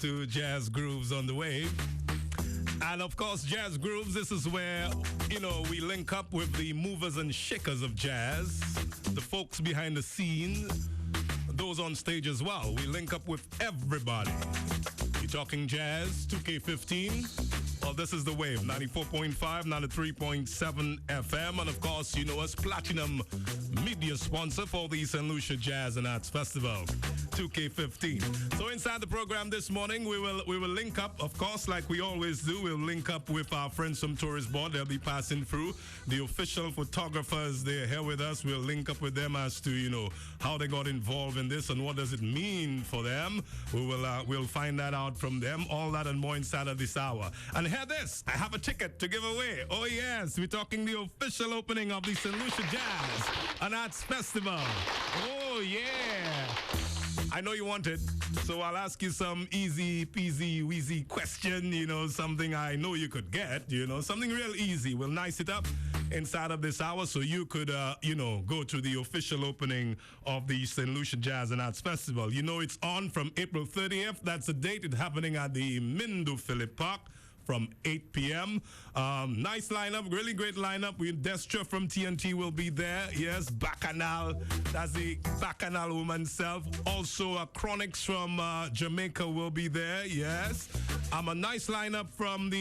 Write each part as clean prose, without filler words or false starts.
to Jazz Grooves on the Wave. And of course, Jazz Grooves, this is where, we link up with the movers and shakers of jazz, the folks behind the scenes, those on stage as well. We link up with everybody. You're talking jazz, 2K15. Well, this is the Wave, 94.5, 93.7 FM. And of course, you know us, Platinum Media sponsor for the St. Lucia Jazz and Arts Festival, 2K15. So inside the program this morning, we will link up, of course, like we always do. We'll link up with our friends from Tourist Board. They'll be passing through. The official photographers, they're here with us. We'll link up with them as to, how they got involved in this and what does it mean for them. We'll find that out from them. All that and more inside of this hour. And hear this, I have a ticket to give away. Oh yes, we're talking the official opening of the St. Lucia Jazz and Arts Festival. Oh yeah. I know you want it, so I'll ask you some easy peasy wheezy question, something I know you could get, something real easy. We'll nice it up inside of this hour so you could, go to the official opening of the St. Lucia Jazz and Arts Festival. It's on from April 30th. That's the date. It's happening at the Mindu Phillip Park from 8 p.m. Nice lineup, really great lineup. Destra from TNT will be there. Yes, Bacchanal, that's the Bacchanal woman self. Also, Chronics from Jamaica will be there. Yes, a nice lineup from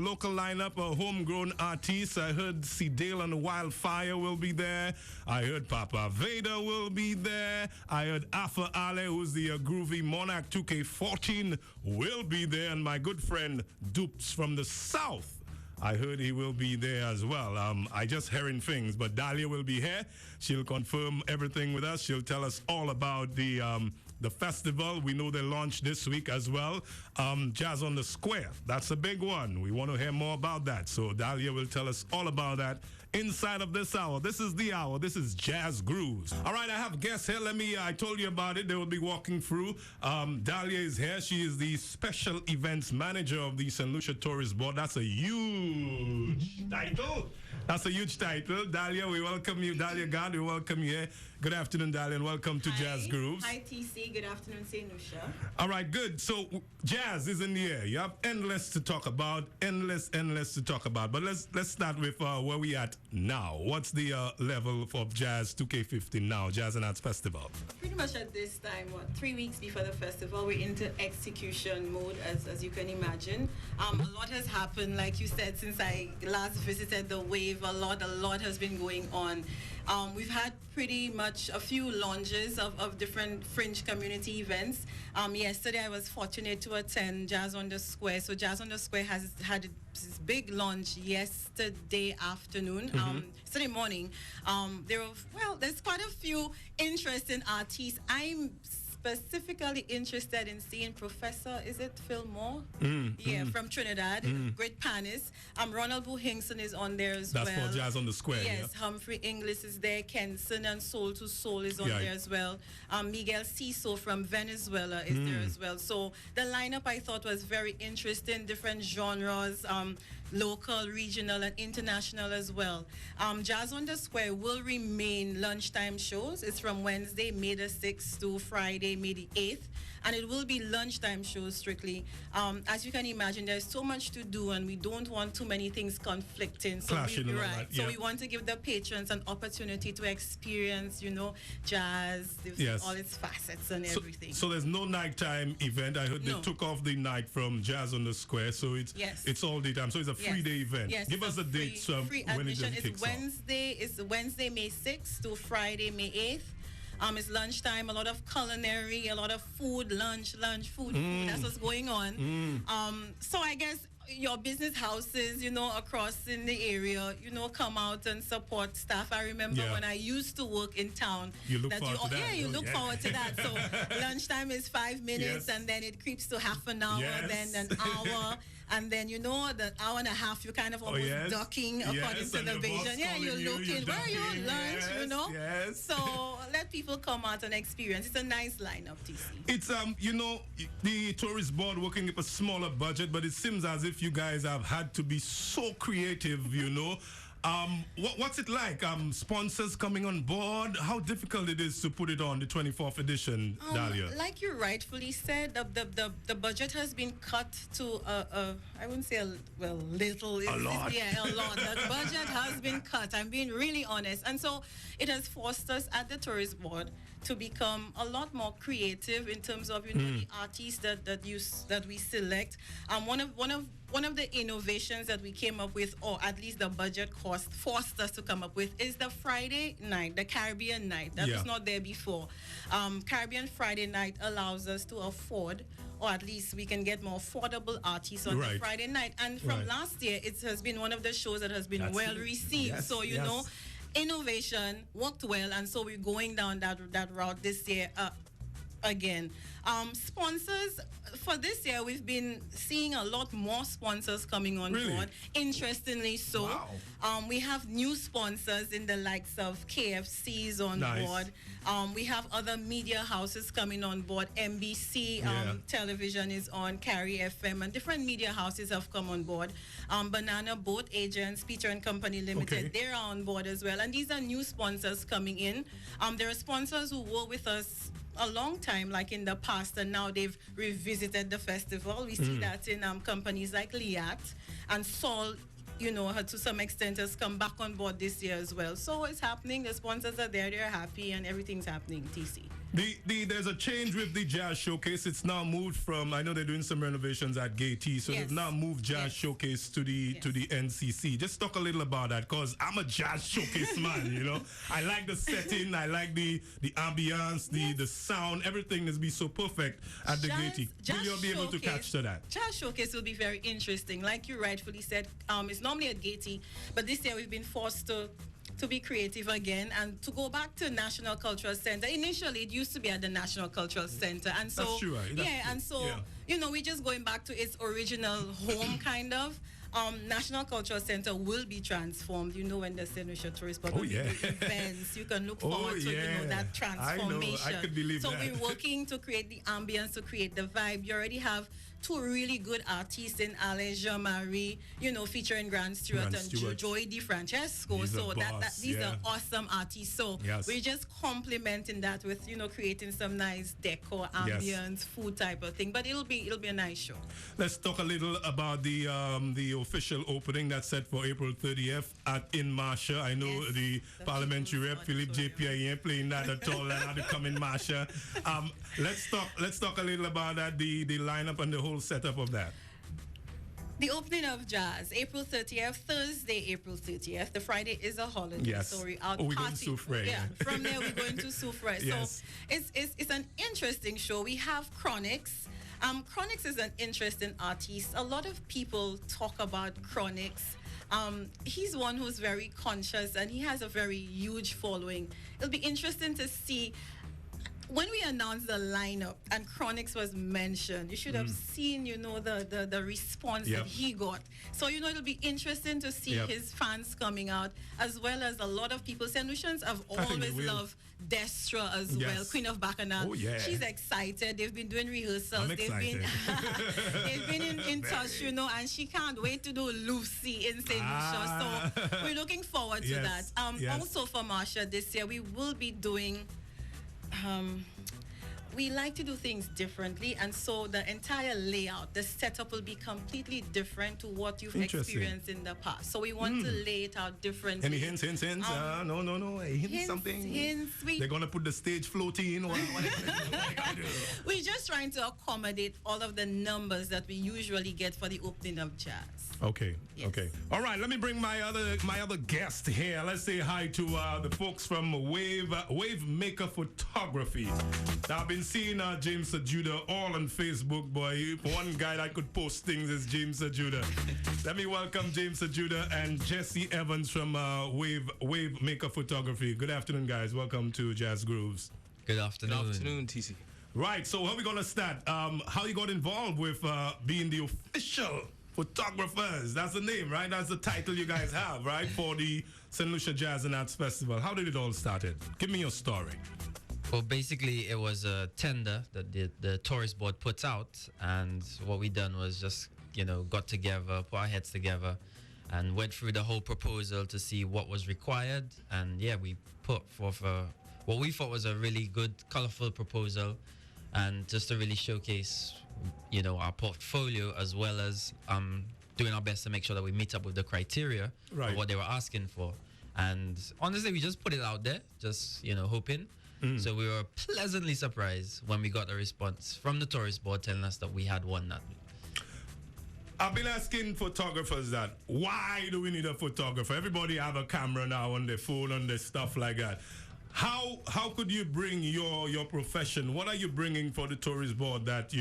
local lineup, a homegrown artists. I heard C. Dale and Wildfire will be there. I heard Papa Vader will be there. I heard Afa Ale, who's the groovy Monarch 2K14, will be there, and my good friend Dupes from the South, I heard he will be there as well. I just hearing things, but Dahlia will be here. She'll confirm everything with us. She'll tell us all about the festival. We know they launched this week as well. Jazz on the Square. That's a big one. We want to hear more about that. So Dahlia will tell us all about that inside of this hour. This is the hour. This is Jazz Grooves. All right, I have guests here. I told you about it. They will be walking through. Dahlia is here. She is the special events manager of the St. Lucia Tourist Board. That's a huge title. That's a huge title. Dahlia, we welcome you. Dahlia God, we welcome you here. Good afternoon, Dahlia, and welcome to Jazz Grooves. Hi, TC. Good afternoon, St. Lucia. All right, good. So jazz is in the air. You have endless to talk about. Endless to talk about. But let's start with where we at now. What's the level of Jazz 2K15 now, Jazz and Arts Festival? Pretty much at this time, 3 weeks before the festival, we're into execution mode, as you can imagine. A lot has happened, like you said, since I last visited the Wave. A lot has been going on. We've had pretty much a few launches of different fringe community events. Yesterday, I was fortunate to attend Jazz on the Square. So Jazz on the Square has had this big launch yesterday afternoon, yesterday morning. There's quite a few interesting artists. I'm specifically interested in seeing Professor, is it Phil Moore? From Trinidad, great panist. Ronald Buhingson is on there as well. That's for Jazz on the Square. Yes, yeah. Humphrey Inglis is there. Kenson and Soul to Soul is on there as well. Miguel Ciso from Venezuela is there as well. So the lineup I thought was very interesting, different genres, local, regional, and international as well. Jazz on the Square will remain lunchtime shows. It's from Wednesday, May the 6th to Friday, May the 8th. And it will be lunchtime shows strictly. As you can imagine, there's so much to do, and we don't want too many things conflicting. So we want to give the patrons an opportunity to experience, jazz, all its facets and everything. So there's no nighttime event. I heard they took off the night from Jazz on the Square, so it's all daytime. So it's a free-day event. Yes, give us the dates free when admission. it kicks off. It's Wednesday, May 6th to Friday, May 8th. It's lunchtime, a lot of culinary, a lot of food, lunch, food. That's what's going on. So I guess your business houses, across in the area, come out and support staff. I remember when I used to work in town. You look forward to that. Yeah, you look forward to that. So lunchtime is 5 minutes, and then it creeps to half an hour, then an hour. And then, the hour and a half, you're kind of almost ducking according to the vision. Yeah, you're looking, where are you lunch, Yes. So let people come out and experience. It's a nice lineup, TC. It's, the tourist board working with a smaller budget, but it seems as if you guys have had to be so creative, What's it like? Sponsors coming on board? How difficult it is to put it on the 24th edition, Dahlia? Like you rightfully said, the budget has been cut to I wouldn't say little. A lot. Yeah, a lot. The budget has been cut. I'm being really honest, and so it has forced us at the tourist board to become a lot more creative in terms of the artists that we select. One of the innovations that we came up with, or at least the budget cost forced us to come up with, is the Friday night, the Caribbean night. That was not there before. Caribbean Friday night allows us to afford, or at least we can get more affordable artists on the Friday night. And from last year, it has been one of the shows that has been well received. Yes, so, you know, innovation worked well, and so we're going down that route this year again. Sponsors for this year, we've been seeing a lot more sponsors coming on board. Interestingly so. Wow. We have new sponsors in the likes of KFCs on board. We have other media houses coming on board. NBC television is on, Carry FM, and different media houses have come on board. Banana Boat Agents, Peter and Company Limited, they're on board as well. And these are new sponsors coming in. There are sponsors who were with us a long time, like in the past, and now they've revisited the festival. We see that in companies like Liat, and Sol, you know, to some extent has come back on board this year as well. So it's happening. The sponsors are there, they're happy, and everything's happening, TC. There's a change with the Jazz Showcase. It's now moved from, I know they're doing some renovations at Gay T, so they've now moved Jazz Showcase to the NCC. Just talk a little about that, because I'm a Jazz Showcase man, you know. I like the setting, I like the ambience, the sound, everything is be so perfect at the Gay T. Will you be able to catch to that? Jazz Showcase will be very interesting. Like you rightfully said, it's normally at Gay T, but this year we've been forced to be creative again and to go back to National Cultural Center. Initially, it used to be at the National Cultural Center, and so that's true, right? You know, we're just going back to its original home, kind of. National Cultural Center will be transformed. You know, when the St. Lucia Tourist Board events, you can look forward to that transformation. I could believe that. So we're working to create the ambience, to create the vibe. You already have two really good artists in Alain Jean-Marie, you know, featuring Grant Stewart and Joey DiFrancesco. These are awesome artists. So we're just complementing that with, you know, creating some nice decor, ambience, food type of thing. But it'll be a nice show. Let's talk a little about the official opening that's set for April 30th in Marsha. I know the parliamentary rep Philippe JPI ain't playing that at all. That had to come in Marsha. Let's talk a little about that, the lineup and the whole setup of that. The opening of Jazz, April 30th, Thursday, April 30th. The Friday is a holiday. Yes. So we're out we're going partying. to Soufre. Yeah, from there we're going to Soufre. Yes. So it's an interesting show. We have Chronix. Chronix is an interesting artist. A lot of people talk about Chronix. He's one who's very conscious, and he has a very huge following. It'll be interesting to see. When we announced the lineup and Chronix was mentioned, you should have seen, you know, the response that he got. So, you know, it'll be interesting to see his fans coming out, as well as a lot of people. St. Lucians have always loved Destra as well, Queen of Bacchanal. Oh, yeah. She's excited. They've been doing rehearsals. I'm excited. They've been in touch, you know, and she can't wait to do Lucy in St. Lucia. So we're looking forward to that. Also for Marsha this year, we will be doing... we like to do things differently, and so the entire layout, the setup will be completely different to what you've experienced in the past. So we want to lay it out differently. Any hints? No. Hints something. Hints. They're going to put the stage floating. We're just trying to accommodate all of the numbers that we usually get for the opening of Jazz. Okay. All right, let me bring my other guest here. Let's say hi to the folks from Wave Maker Photography. Now, I've been seeing James Judah all on Facebook, boy. One guy that could post things is James Judah. Let me welcome James Judah and Jesse Evans from Wave Maker Photography. Good afternoon, guys. Welcome to Jazz Grooves. Good afternoon. Good afternoon, TC. Right, so how are we going to start? How you got involved with being the official photographers? That's the name, right? That's the title you guys have, right? For the St. Lucia Jazz and Arts Festival. How did it all started? Give me your story. Well, basically, it was a tender that the tourist board puts out, and what we done was just, you know, got together, put our heads together, and went through the whole proposal to see what was required. And yeah, we put forth what we thought was a really good, colorful proposal, and just to really showcase, our portfolio, as well as doing our best to make sure that we meet up with the criteria Right. of what they were asking for. And honestly, we just put it out there, just hoping. So we were pleasantly surprised when we got a response from the tourist board telling us that we had won that. I've been asking photographers that, why do we need a photographer? Everybody have a camera now on their phone, on their stuff like that. How could you bring your profession? What are you bringing for the tourist board that,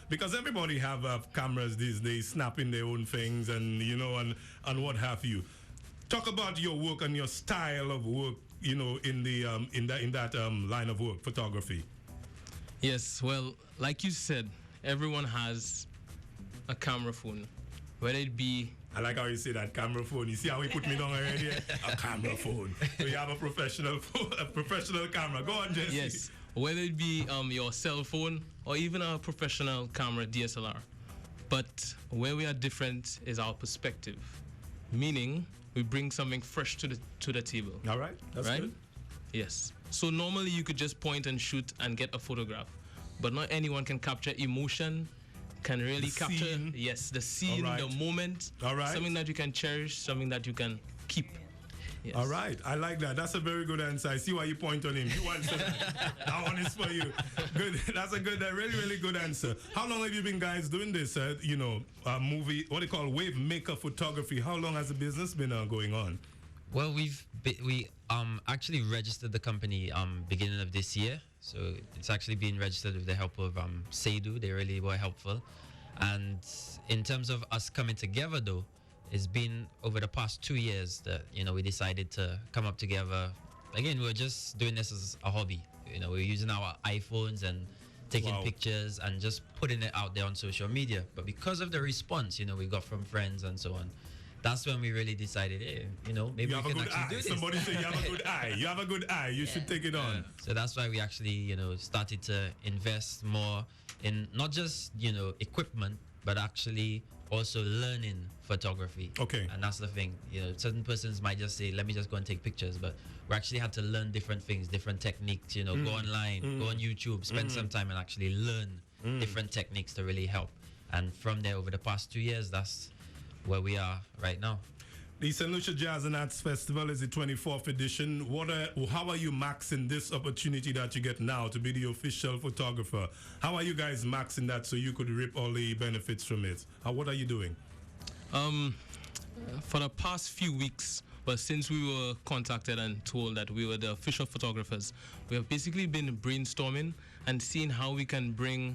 because everybody have cameras these days, snapping their own things and what have you. Talk about your work and your style of work, in that line of work, photography. Yes, well, like you said, everyone has a camera phone, whether it be... I like how you say that, camera phone. You see how he put me down already? A camera phone. So you have a professional phone, a professional camera. Go on, Jesse. Yes, whether it be your cell phone or even a professional camera, DSLR. But where we are different is our perspective, meaning we bring something fresh to the table. All right, that's right? good. Yes. So normally you could just point and shoot and get a photograph, but not anyone can capture emotion, can really The capture scene. yes, the scene, All right. the moment, All right. something that you can cherish, something that you can keep. Yes. All right, I like that. That's a very good answer. I see why you point on him. You answer that. That one is for you. Good. That's a really, really good answer. How long have you been guys doing this? Movie, what they call wave maker photography. How long has the business been going on? Well, we actually registered the company beginning of this year, so it's actually been registered with the help of Seidu. They really were helpful, and in terms of us coming together, though, it's been over the past 2 years that we decided to come up together. Again, we're just doing this as a hobby. We're using our iPhones and taking Wow. pictures and just putting it out there on social media. But because of the response, we got from friends and so on, that's when we really decided, hey, maybe You we have a can good actually eye. do this. Somebody say you have a good eye. You have a good eye. You should take it on. So that's why we actually, started to invest more in not just, equipment, but actually also learning photography. Okay. And that's the thing. Certain persons might just say, let me just go and take pictures, but we actually had to learn different things, different techniques, go online, go on YouTube, spend some time and actually learn different techniques to really help. And from there, over the past 2 years, that's where we are right now. The St. Lucia Jazz and Arts Festival is the 24th edition. How are you maxing this opportunity that you get now to be the official photographer? How are you guys maxing that so you could reap all the benefits from it? What are you doing? For the past few weeks, but since we were contacted and told that we were the official photographers, we have basically been brainstorming and seeing how we can bring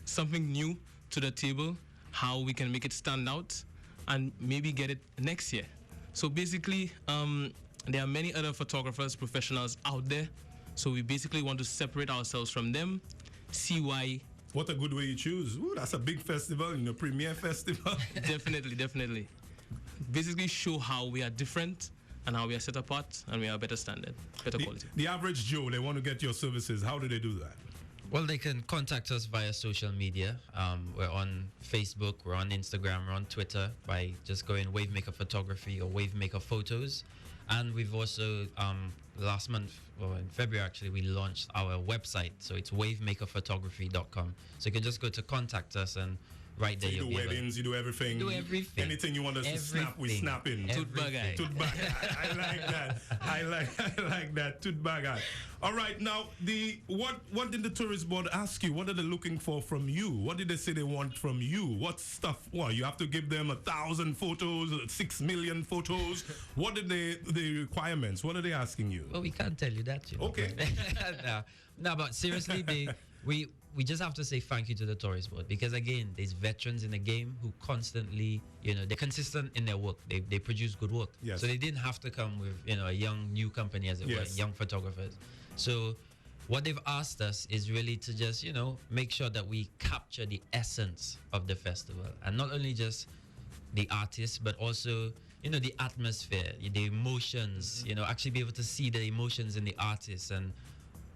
something new to the table, how we can make it stand out, and maybe get it next year. So basically, there are many other photographers, professionals out there. So we basically want to separate ourselves from them, see why. What a good way you choose. Ooh, that's a big festival, premier festival. Definitely. Basically show how we are different and how we are set apart and we are better standard, better quality. The average Joe, they want to get your services. How do they do that? Well, they can contact us via social media. We're on Facebook, we're on Instagram, we're on Twitter by just going Wavemaker Photography or Wavemaker Photos. And we've also, last month, or in February actually, we launched our website. So it's wavemakerphotography.com. So you can just go to contact us and right there So you do weddings, you do everything. Do everything. Anything you want us to snap, we snap in. Everything. Tut bagay. I like that. I like that. Tut bagay. All right, now what did the tourist board ask you? What are they looking for from you? What did they say they want from you? What stuff? What you have to give them 1,000 photos, 6 million photos. What are the requirements? What are they asking you? Well, we can't tell you that. Okay. No, but seriously, we just have to say thank you to the tourist board because again, there's veterans in the game who constantly, they're consistent in their work. They produce good work. Yes. So they didn't have to come with, a young new company as it were, young photographers. So what they've asked us is really to just, make sure that we capture the essence of the festival and not only just the artists, but also, the atmosphere, the emotions, actually be able to see the emotions in the artists and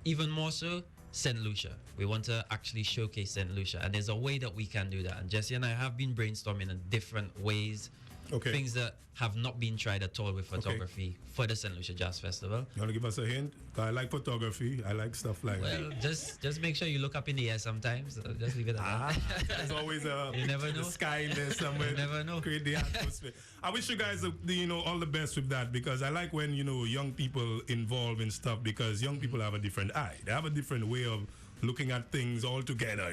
even more so, St. Lucia. We want to actually showcase St. Lucia, and there's a way that we can do that. And Jesse and I have been brainstorming in different ways Okay. things that have not been tried at all with photography for the St. Lucia Jazz Festival. You want to give us a hint? I like photography. I like stuff like Well, just make sure you look up in the air sometimes. Just leave it at that. There's always a You never know. sky in there somewhere. You never know. Create the atmosphere. I wish you guys, all the best with that, because I like when, young people involved in stuff, because young people have a different eye. They have a different way of looking at things all together,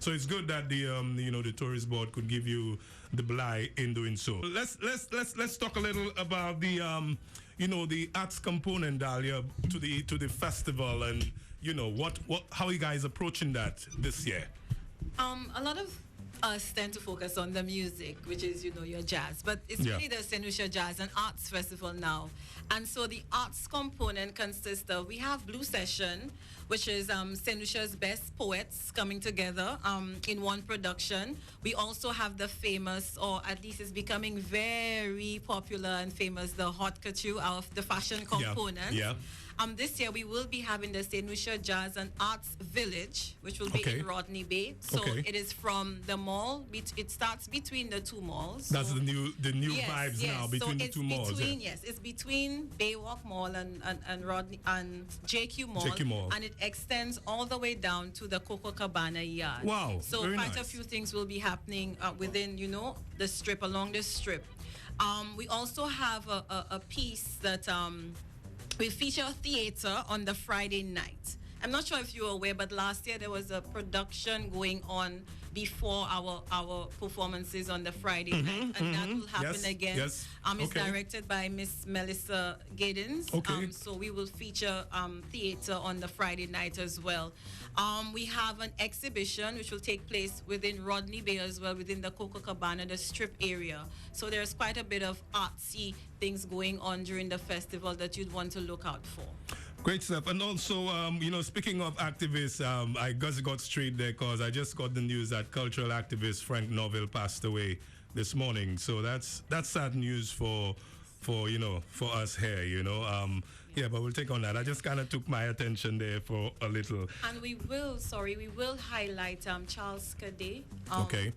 So it's good that the tourist board could give you the bly in doing so. Let's talk a little about the the arts component, Dahlia, to the festival, and how you guys approaching that this year. A lot of us tend to focus on the music, which is, your jazz. But it's really the St. Lucia Jazz and Arts Festival now. And so the arts component consists of, we have Blue Session, which is St. Lucia's best poets coming together in one production. We also have the famous, or at least it's becoming very popular and famous, the haute couture of the fashion component. Yeah. This year we will be having the St. Lucia Jazz and Arts Village, which will be in Rodney Bay. So it is from the mall. It starts between the two malls. That's the new vibes now between the two malls. Yes, it's between Baywalk Mall and Rodney and JQ Mall. JQ Mall. And it extends all the way down to the Coco Cabana yard. Wow. So very quite nice. a few things will be happening within, the strip, along the strip. We also have a piece that we feature theater on the Friday night. I'm not sure if you're aware, but last year there was a production going on before our performances on the Friday night, and that will happen again. Yes. It's directed by Miss Melissa Giddens. So we will feature theater on the Friday night as well. We have an exhibition which will take place within Rodney Bay as well, within the Coco Cabana, the strip area. So there's quite a bit of artsy things going on during the festival that you'd want to look out for. Great stuff. And also, speaking of activists, I just got straight there because I just got the news that cultural activist Frank Norville passed away this morning. So that's sad news for us here, Yeah, but we'll take on that. I just kind of took my attention there for a little. And we will highlight Charles Cadet.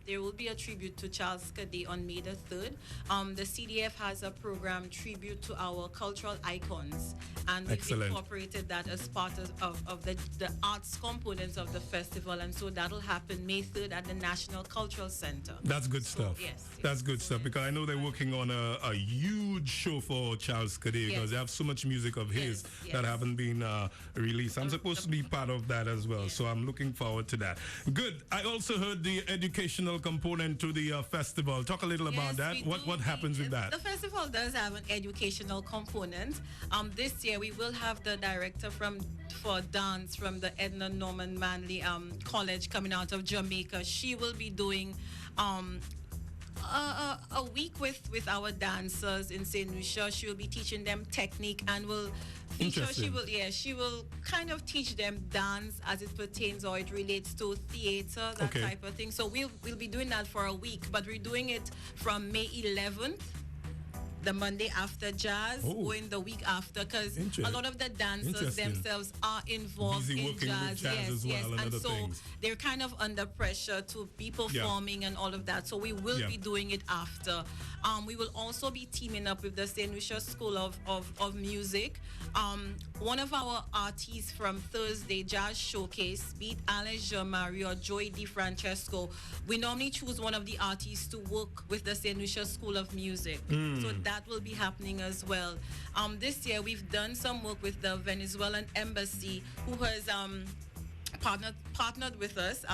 There will be a tribute to Charles Cadet on May the 3rd. The CDF has a program tribute to our cultural icons. And we've incorporated that as part of the arts components of the festival. And so that'll happen May 3rd at the National Cultural Center. That's good stuff. Yes. That's good stuff, because I know they're working on a huge show for Charles Cadet, because they have so much music of his that haven't been released. I'm supposed to be part of that as well, so I'm looking forward to that. Good. I also heard the educational component to the festival. Talk a little about that. What happens with that? The festival does have an educational component. This year we will have the director for dance from the Edna Norman Manley College coming out of Jamaica. She will be doing a week with our dancers in St. Lucia. She will be teaching them technique and will feature. She will kind of teach them dance as it pertains or it relates to theater, that type of thing. So we'll be doing that for a week, but we're doing it from May 11th. The Monday after jazz, going the week after, because a lot of the dancers themselves are involved in jazz. Yes. And so they're kind of under pressure to be performing and all of that. So we will be doing it after. We will also be teaming up with the St. Lucia School of Music. One of our artists from Thursday Jazz Showcase, be it Alain Jean-Marie or Joy DiFrancesco, we normally choose one of the artists to work with the St. Lucia School of Music. So that will be happening as well. This year we've done some work with the Venezuelan embassy, who has partnered with us.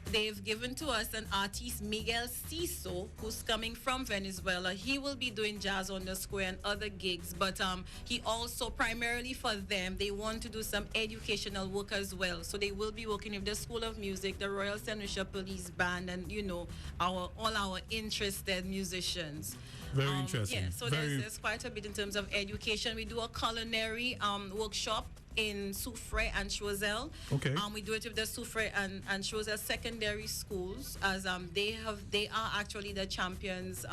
They've given to us an artist, Miguel Ciso, who's coming from Venezuela. He will be doing Jazz on the Square and other gigs, but he also, primarily for them, they want to do some educational work as well. So they will be working with the School of Music, the Royal St. Lucia Police Band, and all our interested musicians. Very interesting. Yeah, so there's quite a bit in terms of education. We do a culinary workshop in Soufrière and Choiseul. We do it with the Soufrière and Choiseul secondary schools, as they are actually the champions.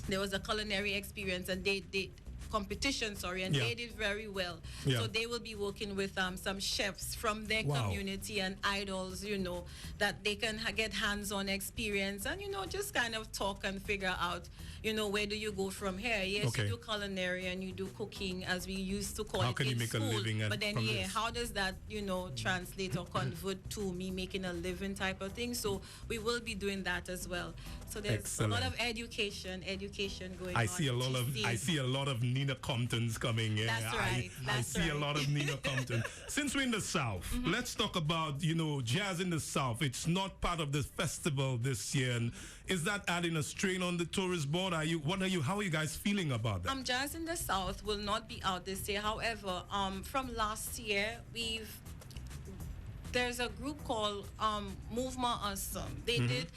There was a culinary experience, and they competition, sorry, and they did very well. So they will be working with some chefs from their community and idols, you know, that they can get hands-on experience and, you know, just kind of talk and figure out, you know, where do you go from here? Yes, you do culinary and you do cooking, as we used to call it in school. How can you make a living? But then, how does that, you know, translate or convert to me making a living type of thing? So we will be doing that as well. So there's a lot of education going on. I see a lot of Nina Comptons coming. Yeah, that's right. I see a lot of Nina Compton. Since we're in the South, let's talk about, you know, jazz in the South. It's not part of the festival this year. And is that adding a strain on the tourist board? How are you guys feeling about that? Jazz in the South will not be out this year. However, from last year, there's a group called Movement Awesome. They did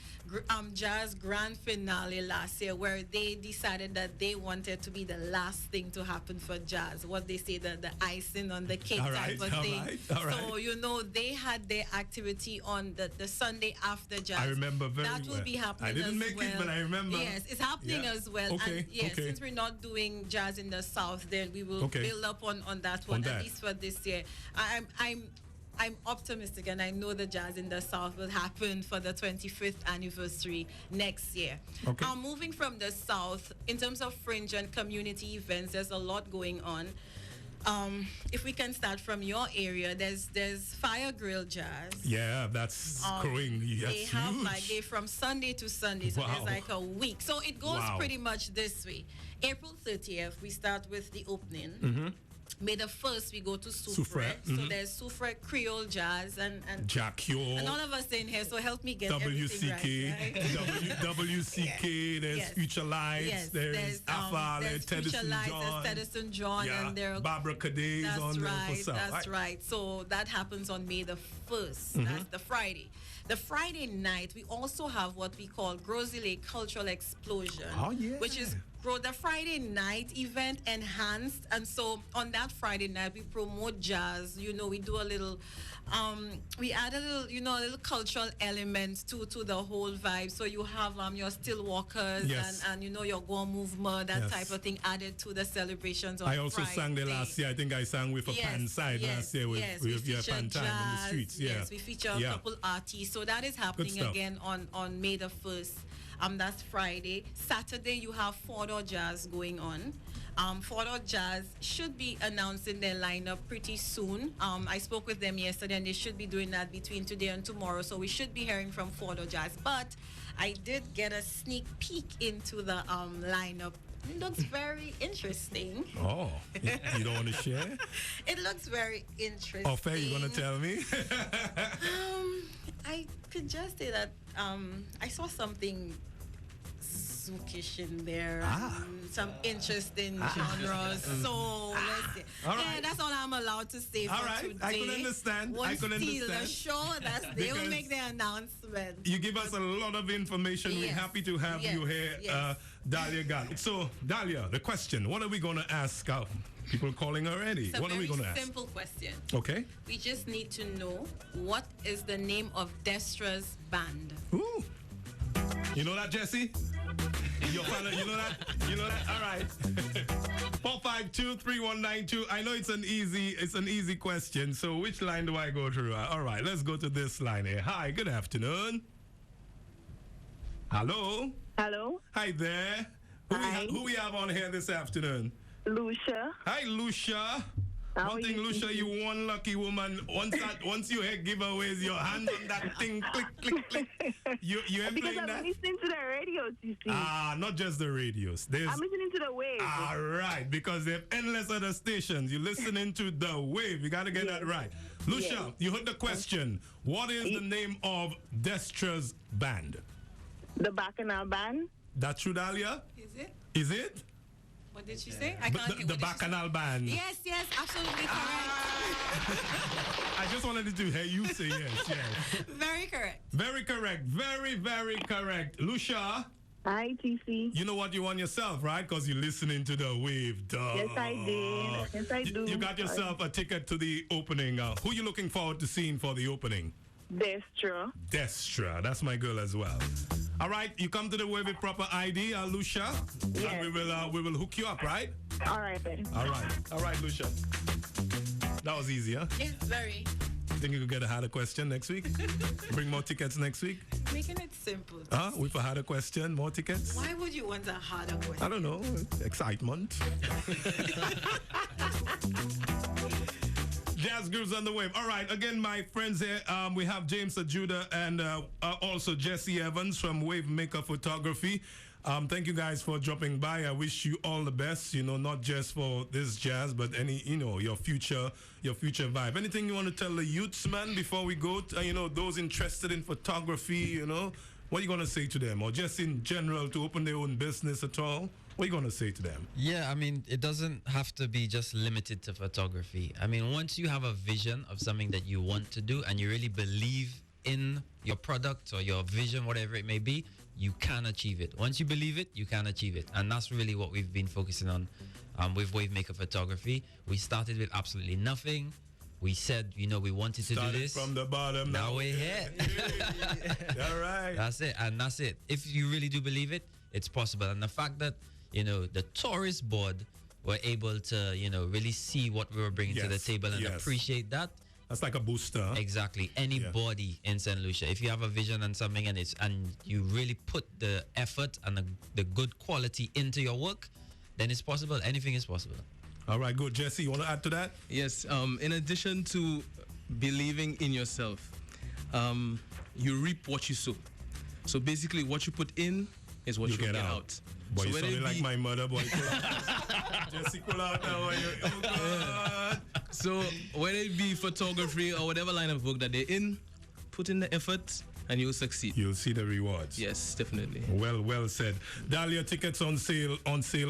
jazz grand finale last year, where they decided that they wanted to be the last thing to happen for jazz. What they say, the icing on the cake type of thing. So, you know, they had their activity on the Sunday after jazz. I remember very well. That will be happening. I didn't make it, but I remember. Yes, it's happening as well. Okay. And since we're not doing jazz in the South, then we will build up on that one, at least for this year. I'm optimistic, and I know the jazz in the South will happen for the 25th anniversary next year. Moving from the South, in terms of fringe and community events, there's a lot going on. If we can start from your area, there's Fire Grill Jazz. Yeah, that's growing. They have they from Sunday to Sunday, so there's like a week. So it goes pretty much this way. April 30th, we start with the opening. May the 1st, we go to Soufre. So there's Soufre Creole Jazz and Jack Yo. And all of us in here, so help me get everything right. WCK, there's Future Lights, there's Afa, there's Tedderson John. There's Tedderson John, and there Barbara Cadet is on there for South. That's right. So that happens on May the 1st. That's the Friday. The Friday night, we also have what we call Grozile Cultural Explosion, which is the Friday night event enhanced. And so on that Friday night, we promote jazz. You know, we do a little, we add a little, you know, a little cultural element to the whole vibe. So you have your still walkers and you know, your go movement, that type of thing added to the celebrations on I also sang there last year. I think I sang with a pan side last year with your pan time in the streets. Yes, we feature a couple artists. So that is happening again on May the 1st. That's Friday. Saturday, you have Fordor Jazz going on. Fordor Jazz should be announcing their lineup pretty soon. I spoke with them yesterday, and they should be doing that between today and tomorrow. So we should be hearing from Fordor Jazz. But I did get a sneak peek into the lineup. It looks very interesting. Oh, you don't want to share? It looks very interesting. Oh, Faye, you want to tell me? I could just say that I saw something zookish in there. Some interesting genres. So let's see. That's all I'm allowed to say for today. I can understand. The show. They will make their announcement. You give us a lot of information. We're happy to have you here, Dahlia Gunn. So, Dahlia, the question, what are we going to ask? People calling already. What are we going to ask? It's a simple question. Okay. We just need to know, what is the name of Destra's band? Ooh. You know that, Jesse? You know that? You know that? All right. 452-3192. I know it's an easy question. So which line do I go through? All right, let's go to this line here. Hi, good afternoon. Hello? Hello. Hi there. Who we have on here this afternoon? Lucia. Hi, Lucia. One thing, Lucia, you one lucky woman. Once you hear giveaways, your hand on that thing, click, click, click. You ain't because playing that? I'm listening to the radios, you see. Not just the radios. I'm listening to the wave. All right, because they have endless other stations. You're listening to the wave. You got to get that right. Lucia, you heard the question. What is the name of Destra's band? The Bacchanal Band. That's true, Dahlia? Is it? What did she say? I can't hear. The Bacchanal Band. Yes, absolutely correct. I just wanted to hear you say yes. Very correct. Very correct. Very, very correct. Lucia. Hi, TC. You know what you want yourself, right? Because you're listening to the wave. Duh. Yes, I did. Yes, I do. You got yourself a ticket to the opening. Who you looking forward to seeing for the opening? Destra. That's my girl as well. All right, you come to the wave with proper ID, Lucia. Yes. And we will hook you up, right? All right then. All right, Lucia. That was easy, huh? Yes, very. Think you could get a harder question next week? Bring more tickets next week? Making it simple. Huh? With a harder question, more tickets? Why would you want a harder question? I don't know. Excitement. Jazz Grooves on the wave. All right, again, my friends here, we have James Ajuda and also Jesse Evans from Wave Maker Photography. Thank you guys for dropping by. I wish you all the best, not just for this jazz, but any, your future vibe. Anything you want to tell the youths, man, before we go, those interested in photography, what are you going to say to them? Or just in general to open their own business at all? What are you going to say to them? Yeah, I mean, it doesn't have to be just limited to photography. I mean, once you have a vision of something that you want to do and you really believe in your product or your vision, whatever it may be, you can achieve it. Once you believe it, you can achieve it. And that's really what we've been focusing on with Wavemaker Photography. We started with absolutely nothing. We said, we wanted to do this. From the bottom. Now we're here. All right. That's it. And that's it. If you really do believe it, it's possible. And the fact that, the tourist board were able to, really see what we were bringing to the table and appreciate that. That's like a booster. Huh? Exactly. Anybody in St. Lucia, if you have a vision and something and you really put the effort and the good quality into your work, then it's possible. Anything is possible. All right, good. Jesse, you want to add to that? Yes. In addition to believing in yourself, you reap what you sow. So basically, what you put in is what you get out. Boy, so you sounding like my mother, boy. Jesse, pull out now. Oh, God. So whether it be photography or whatever line of work that they're in, put in the effort and you'll succeed. You'll see the rewards. Yes, definitely. Well said. Dahlia, tickets on sale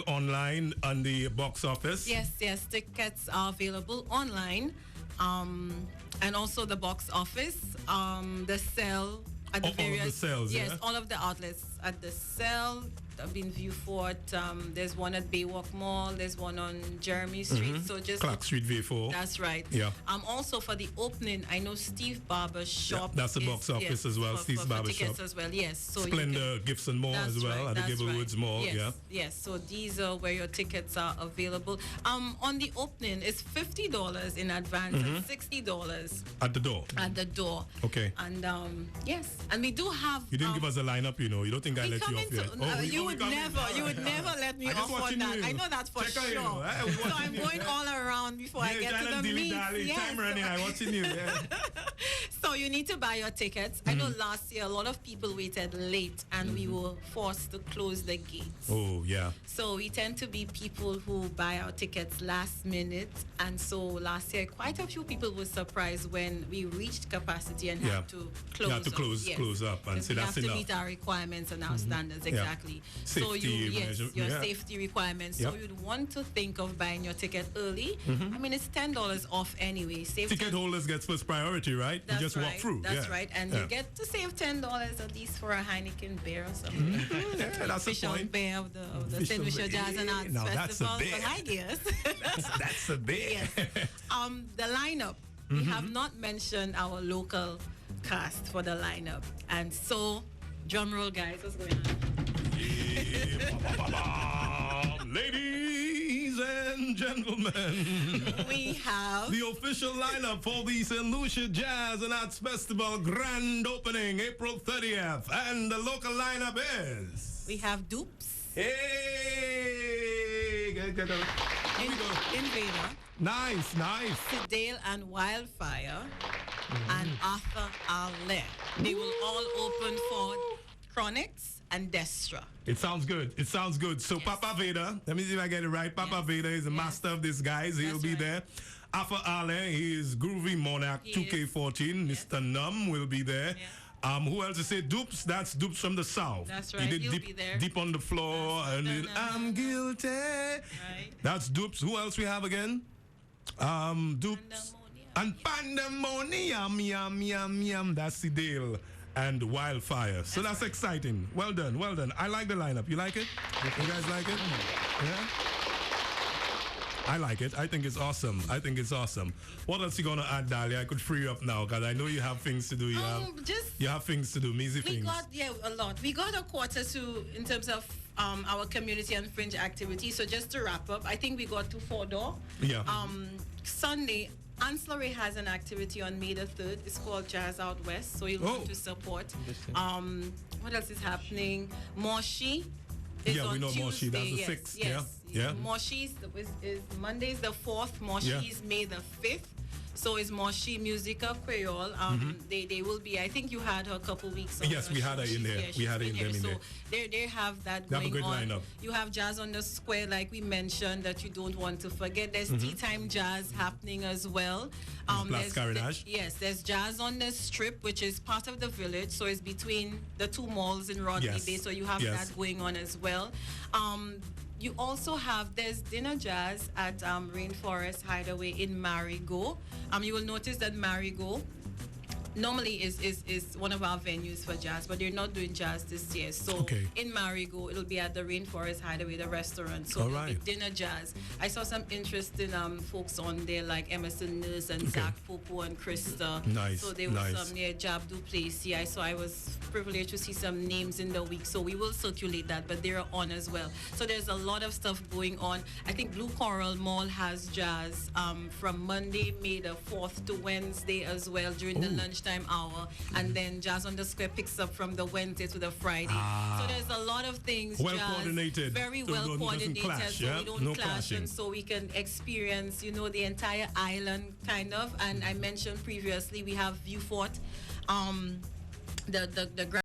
online on the box office. Yes, tickets are available online, and also the box office. The sale at the various. All of the sales, yes, all of the outlets at the sale. I've been Viewfort. There's one at Baywalk Mall. There's one on Jeremy Street. So just Clark Street V4. That's right. Yeah. Also for the opening, I know Steve Barber's shop. Yeah, that's the box office as well. Steve's Barber tickets shop as well. Yes. So Splendor, Gifts and More as well. Right, At the Giverwoods Mall. Yes, Yeah. Yes. So these are where your tickets are available. On the opening, it's $50 in advance and $60 at the door. At the door. Okay. And yes, and we do have. You didn't give us a lineup, You don't think I let you off yet? You would never let me off on that. I know that for sure. So I'm going all around before I get to the meet. Yes. Time running. I'm watching you. Yeah. So you need to buy your tickets. I know last year a lot of people waited late and we were forced to close the gates. Oh, yeah. So we tend to be people who buy our tickets last minute. And so last year, quite a few people were surprised when we reached capacity and had to close. You have to close up and say that's enough. We have to meet our requirements and our standards, exactly. Safety your safety requirements. So you'd want to think of buying your ticket early. I mean, it's $10 off anyway. Ticket holders get first priority, right? That's you just walk through. That's right. And you get to save $10 at least for a Heineken beer or something. That's the point. Beer of the St. Lucia Jazz and Arts Festival. But I guess. That's a bit. Yes. The lineup. We have not mentioned our local cast for the lineup. And so, drum roll, guys. What's going on? Ladies and gentlemen, we have the official lineup for the St. Lucia Jazz and Arts Festival grand opening April 30th. And the local lineup is... We have Dupes. Hey! Invader. Nice. Sidale and Wildfire. And Arthur Ale. They will all open for Chronix and Destra. It sounds good. So yes. Papa Vader, let me see if I get it right. Papa Vader is the master of these guys. He'll be there. Arthur Ale, he is Groovy Monarch 2K14. Mr. Num will be there. Yeah. Who else is it? Dupes, that's Dupes from the South. That's right. He did deep on the floor I'm guilty. Right. That's Dupes. Who else we have again? Dupes. And Pandemonium, yum. That's the deal. And Wildfire. So that's exciting. Well done. I like the lineup. You like it? You guys like it? Yeah? I like it. I think it's awesome. What else you gonna add, Dahlia? I could free you up now because I know you have things to do. You have things to do, measy things. A lot. We got a quarter to in terms of our community and fringe activities. So just to wrap up, I think we got to 4 door. Yeah. Sunday, Ancillary has an activity on May the 3rd. It's called Jazz Out West. So you'll want to support. What else is happening? Moshi is on we know Tuesday. Moshi. That's the 6th. Yeah. Moshi is Monday's the 4th. Moshi is May the 5th. So is Moshi Musica Creole. They will be. I think you had her a couple weeks ago. Yes, we had her in there. We had her in there. So they have that they have going a good on. lineup. You have Jazz on the Square, like we mentioned, that you don't want to forget. There's tea time jazz happening as well. There's Jazz on the Strip, which is part of the village. So it's between the 2 malls in Rodney Bay. So you have that going on as well. You also have, there's dinner jazz at Rainforest Hideaway in Marigot. You will notice that Marigot normally is one of our venues for jazz, but they're not doing jazz this year. So in Marigot, it'll be at the Rainforest Hideaway, the restaurant. So it'll be dinner jazz. I saw some interesting folks on there like Emerson Nurse and Zach Popo and Krista. Nice. So there was some Jab Duplessis. So I was privileged to see some names in the week. So we will circulate that, but they're on as well. So there's a lot of stuff going on. I think Blue Coral Mall has jazz from Monday, May the 4th to Wednesday as well during the lunchtime hour, and then Jazz on the Square picks up from the Wednesday to the Friday. So there's a lot of things. Well coordinated. Very well coordinated. Clash, so we don't clash, and so we can experience, the entire island kind of. And I mentioned previously we have Viewfort, the